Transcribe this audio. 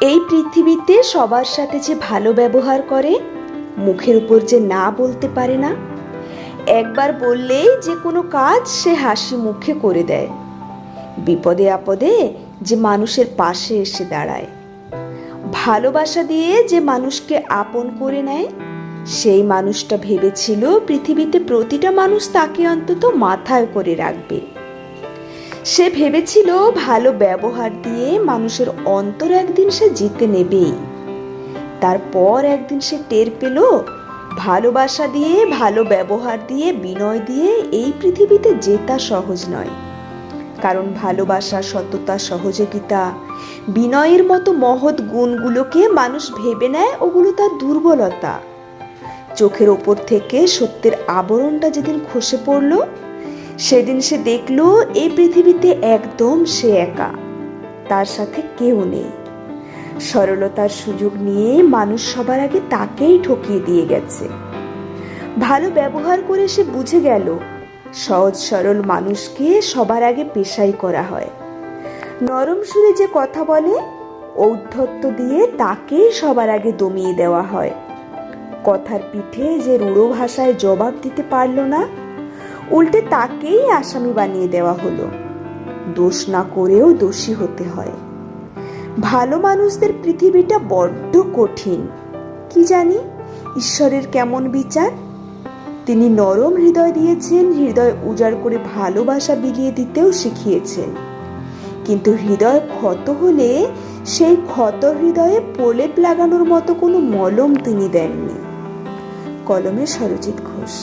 এই পৃথিবীতে সবার সাথে যে ভালো ব্যবহার করে, মুখের উপর যে না বলতে পারে না, একবার বললেই যে কোনো কাজ সে হাসি মুখে করে দেয়, বিপদে আপদে যে মানুষের পাশে এসে দাঁড়ায়, ভালোবাসা দিয়ে যে মানুষকে আপন করে নেয়, সেই মানুষটা ভেবেছিল পৃথিবীতে প্রতিটা মানুষ তাকে অন্তত মাথায় করে রাখবে। সে ভেবেছিল ভালো ব্যবহার দিয়ে মানুষের অন্তর একদিন সে জিতে নেবেই। তারপর একদিন সে টের পেল, ভালোবাসা দিয়ে, ভালো ব্যবহার দিয়ে, বিনয় দিয়ে এই পৃথিবীতে জেতা সহজ নয়। কারণ ভালোবাসা, সততা, সহযোগিতা, বিনয়ের মতো মহৎ গুণগুলোকে মানুষ ভেবে নেয় ওগুলো তার দুর্বলতা। চোখের ওপর থেকে সত্যের আবরণটা যেদিন খসে পড়ল, সেদিন সে দেখল এই পৃথিবীতে একদম সে একা, তার সাথে কেউ নেই। সরলতার সুযোগ নিয়ে মানুষ সবার আগে তাকেই ঠকিয়ে দিয়ে গেছে। ভালো ব্যবহার করে সে বুঝে গেল, সহজ সরল মানুষকে সবার আগে পেশাই করা হয়। নরম সুরে যে কথা বলে, ঔদ্ধত্য দিয়ে তাকেই সবার আগে দমিয়ে দেওয়া হয়। কথার পিঠে যে রূঢ় ভাষায় জবাব দিতে পারল না, উল্টে তাকেই আসামি বানিয়ে দেওয়া হলো। দোষ না করেও দোষী হতে হয়। ভালো মানুষদের পৃথিবীটা বড্ড কঠিন। কি জানি ঈশ্বরের কেমন বিচার। তিনি নরম হৃদয় দিয়েছেন, হৃদয় উজাড় করে ভালোবাসা বিলিয়ে দিতেও শিখিয়েছেন। কিন্তু হৃদয় ক্ষত হলে সেই ক্ষত হৃদয়ে প্রলেপ লাগানোর মতো কোনো মলম তিনি দেননি। কলমে সরজিৎ ঘোষ।